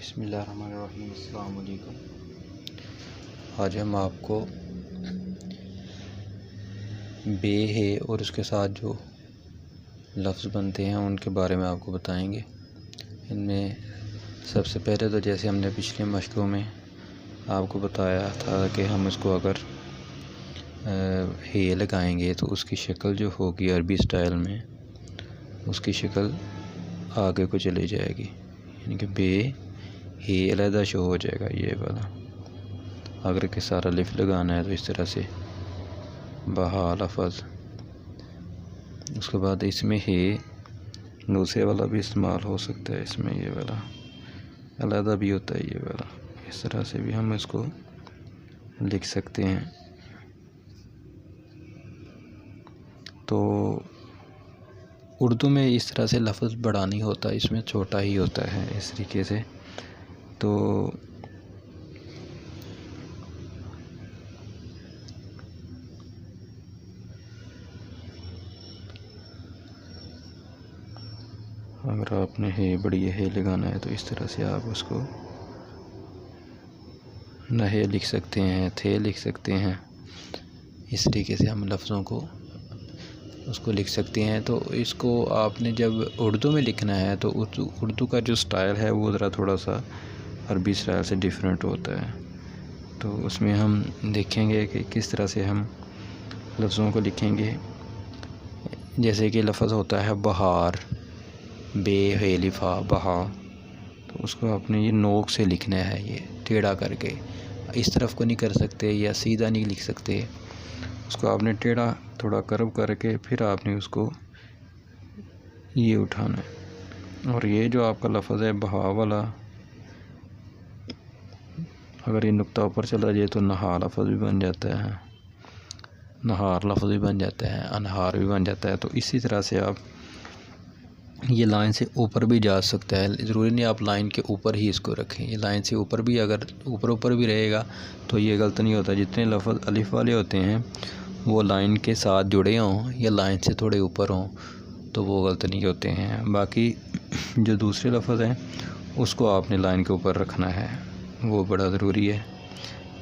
बिस्मिल्लाहिर्रहमानिर्रहीम। अस्सलाम वालेकुम। आज हम आपको बे है और उसके साथ जो लफ्ज़ बनते हैं उनके बारे में आपको बताएंगे। इनमें सबसे पहले तो जैसे हमने पिछले मशक़ों में आपको बताया था कि हम इसको अगर हे लगाएंगे तो उसकी शक्ल जो होगी अरबी स्टाइल में, उसकी शक्ल आगे को चली जाएगी, यानी कि बे हे अलहदा शो हो जाएगा ये वाला। अगर के सारा लिफ लगाना है तो इस तरह से बहा लफ़ज़। उसके बाद इसमें हे दूसरे वाला भी इस्तेमाल हो सकता है, इसमें ये वाला अलहदा भी होता है ये वाला। इस तरह से भी हम इसको लिख सकते हैं। तो उर्दू में इस तरह से लफ्ज़ बड़ा नहीं होता, इसमें छोटा ही होता है इस तरीके से। तो अगर आपने हे बड़ी हे लगाना है तो इस तरह से आप उसको नहे लिख सकते हैं, थे लिख सकते हैं। इस तरीके से हम लफ्ज़ों को उसको लिख सकते हैं। तो इसको आपने जब उर्दू में लिखना है तो उर्दू का जो स्टाइल है वो ज़रा थोड़ा सा अरबी स्टाइल से डिफरेंट होता है। तो उसमें हम देखेंगे कि किस तरह से हम लफ्ज़ों को लिखेंगे। जैसे कि लफ्ज़ होता है बहार, बे हे लिफा बहा, तो उसको आपने ये नोक से लिखना है, ये टेढ़ा करके। इस तरफ को नहीं कर सकते या सीधा नहीं लिख सकते, उसको आपने टेढ़ा थोड़ा कर्व करके फिर आपने उसको ये उठाना है। और ये जो आपका लफ्ज़ है बहा वाला, अगर ये नुक्ता ऊपर चला जाए तो नहा लफ्ज़ भी बन जाता है, नहार लफ्ज़ भी बन जाता है, अनहार भी बन जाता है। तो इसी तरह से आप ये लाइन से ऊपर भी जा सकता है, ज़रूरी नहीं आप लाइन के ऊपर ही इसको रखें। ये लाइन से ऊपर भी, अगर ऊपर भी रहेगा तो ये गलत नहीं होता। जितने लफ्ज़ अलिफ वाले होते हैं वो लाइन के साथ जुड़े हों या लाइन से थोड़े ऊपर हों तो वो गलत नहीं होते हैं। बाकी जो दूसरे लफ्ज़ हैं उसको आपने लाइन के ऊपर रखना है, वो बड़ा ज़रूरी है।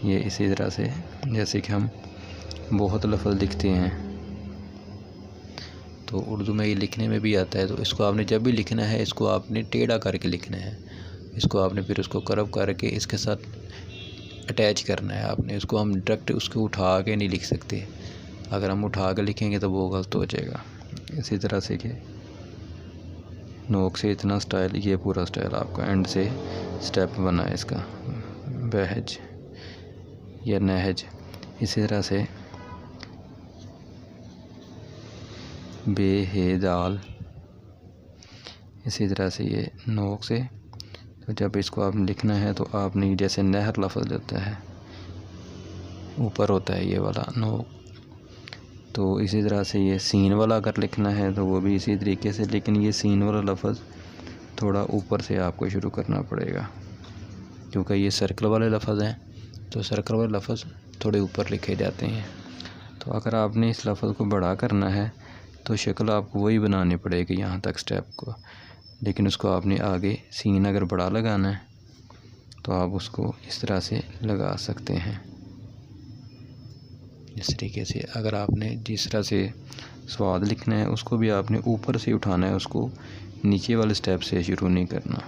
ये इसी तरह से जैसे कि हम बहुत लफ्ज़ लिखते हैं तो उर्दू में ये लिखने में भी आता है। तो इसको आपने जब भी लिखना है इसको आपने टेढ़ा करके लिखना है, इसको आपने फिर उसको कर्व करके इसके साथ अटैच करना है आपने। इसको हम डायरेक्ट उसको उठा के नहीं लिख सकते, अगर हम उठा के लिखेंगे तो वो गलत हो जाएगा। इसी तरह से कि नोक से इतना स्टाइल, ये पूरा स्टाइल आपका एंड से स्टेप बना है इसका, बहज या नहज। इसी तरह से बे हे दाल, इसी तरह से ये नोक से। तो जब इसको आपने लिखना है तो आपने जैसे नहर लफ्ज़ होता है ऊपर होता है ये वाला नोक, तो इसी तरह से ये सीन वाला अगर लिखना है तो वो भी इसी तरीके से, लेकिन ये सीन वाला लफ्ज़ थोड़ा ऊपर से आपको शुरू करना पड़ेगा क्योंकि ये सर्कल वाले लफ्ज़ हैं। तो सर्कल वाले लफ्ज़ थोड़े ऊपर लिखे जाते हैं। तो अगर आपने इस लफ्ज़ को बड़ा करना है तो शक्ल आपको वही बनानी पड़ेगी यहाँ तक स्टेप को, लेकिन उसको आपने आगे सीन अगर बड़ा लगाना है तो आप उसको इस तरह से लगा सकते हैं। इस तरीके से अगर आपने जिस तरह से स्वाद लिखना है उसको भी आपने ऊपर से उठाना है, उसको नीचे वाले स्टेप से शुरू नहीं करना।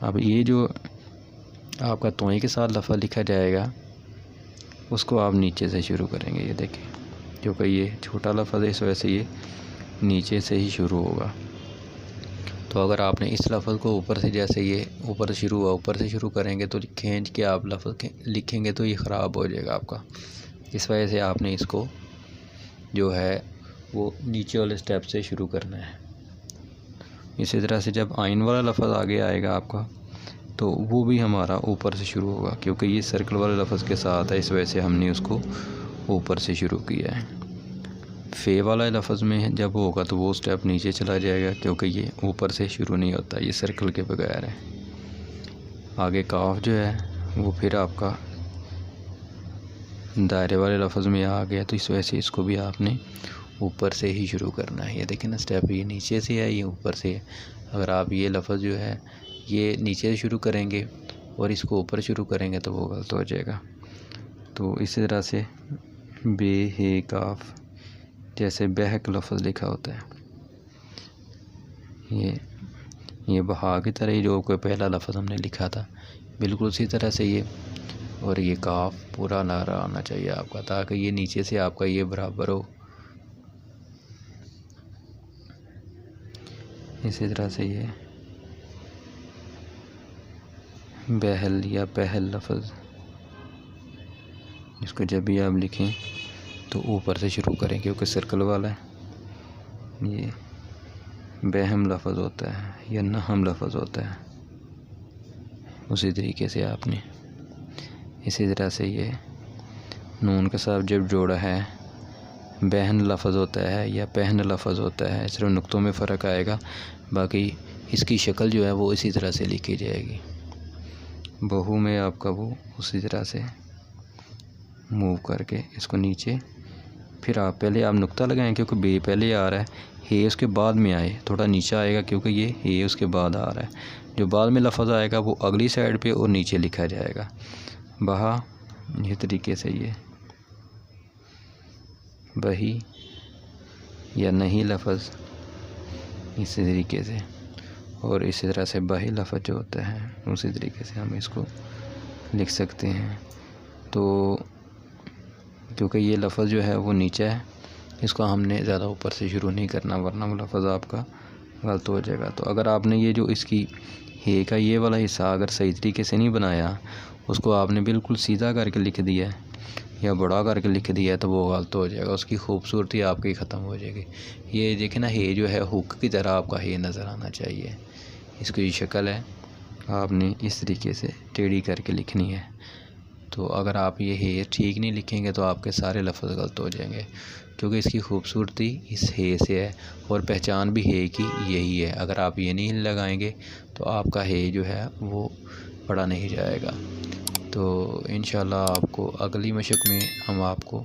अब ये जो आपका तोय के साथ लफ़ज़ लिखा जाएगा उसको आप नीचे से शुरू करेंगे। ये देखें, क्योंकि ये छोटा लफ्ज़ है इस वजह से ये नीचे से ही शुरू होगा। तो अगर आपने इस लफ्ज़ को ऊपर से, जैसे ये ऊपर से शुरू हुआ, ऊपर से शुरू करेंगे तो खींच के आप लफ्ज़ लिखेंगे तो ये ख़राब हो जाएगा आपका। इस वजह से आपने इसको जो है वो नीचे वाले स्टेप से शुरू करना है। इसी तरह से जब आइन वाला लफ्ज़ आगे आएगा आपका तो वो भी हमारा ऊपर से शुरू होगा, क्योंकि ये सर्कल वाले लफ्ज़ के साथ है, इस वजह से हमने उसको ऊपर से शुरू किया है। फ़े वाला लफ्ज़ में जब होगा तो वो स्टेप नीचे चला जाएगा, क्योंकि ये ऊपर से शुरू नहीं होता, ये सर्कल के बगैर है। आगे काफ जो है वो फिर आपका दायरे वाले लफ्ज़ में आ गया, तो इस वजह से इसको भी आपने ऊपर से ही शुरू करना है। ये देखें ना, स्टेप ये नीचे से है, ये ऊपर से है। अगर आप ये लफ्ज़ जो है ये नीचे से शुरू करेंगे और इसको ऊपर शुरू करेंगे तो वो गलत हो जाएगा। तो इसी तरह से बे हे काफ, जैसे बहक लफ्ज़ लिखा होता है, ये बहा की तरह ही जो कोई पहला लफ्ज़ हमने लिखा था बिल्कुल उसी तरह से ये, और ये काफ पूरा नारा आना चाहिए आपका, ताकि ये नीचे से आपका ये बराबर हो। इसी तरह से ये बहल या पहल लफ्ज़, इसको जब भी आप लिखें तो ऊपर से शुरू करें क्योंकि सर्कल वाला है। ये बहम लफ्ज़ होता है या नहम लफ्ज़ होता है, उसी तरीके से आपने। इसी तरह से ये नून के साथ जब जोड़ा है बहन लफ्ज़ होता है या पहन लफ्ज़ होता है, सिर्फ नुक्तों में फ़र्क आएगा, बाकी इसकी शक्ल जो है वो इसी तरह से लिखी जाएगी। बहू में आपका वो उसी तरह से मूव करके इसको नीचे, फिर आप पहले आप नुक्ता लगाएं क्योंकि बे पहले आ रहा है, हे उसके बाद में आए, थोड़ा नीचे आएगा क्योंकि ये हे उसके बाद आ रहा है। जो बाद में लफ्ज़ आएगा वो अगली साइड पे और नीचे लिखा जाएगा। बहा ये तरीके से, ये बही या नहीं लफ्ज़ इसी तरीके से, और इसी तरह से बही लफ्ज़ जो होता है उसी तरीके से हम इसको लिख सकते हैं। तो क्योंकि ये लफ्ज़ जो है वो नीचे है, इसको हमने ज़्यादा ऊपर से शुरू नहीं करना वरना वो लफ्ज़ आपका गलत हो जाएगा। तो अगर आपने ये जो इसकी हे का ये वाला हिस्सा अगर सही तरीके से नहीं बनाया, उसको आपने बिल्कुल सीधा करके लिख दिया है या बड़ा करके लिख दिया है तो वो गलत हो जाएगा, उसकी खूबसूरती आपकी ख़त्म हो जाएगी। ये देखें ना, हे जो है हुक की तरह आपका हे नज़र आना चाहिए। इसकी ये शक्ल है, आपने इस तरीके से टेढ़ी करके लिखनी है। तो अगर आप ये हे ठीक नहीं लिखेंगे तो आपके सारे लफ्ज़ गलत हो जाएंगे, क्योंकि इसकी खूबसूरती इस हे से है और पहचान भी हे की यही है। अगर आप ये नहीं लगाएंगे तो आपका हे जो है वो पढ़ा नहीं जाएगा। तो इंशाल्लाह आपको अगली मशक में हम आपको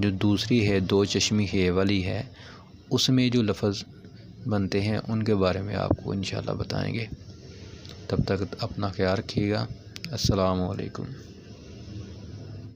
जो दूसरी है दो चश्मी हे वाली है उसमें जो लफ्ज़ बनते हैं उनके बारे में आपको इंशाल्लाह बताएंगे। तब तक अपना ख्याल रखिएगा। अस्सलामु अलैकुम।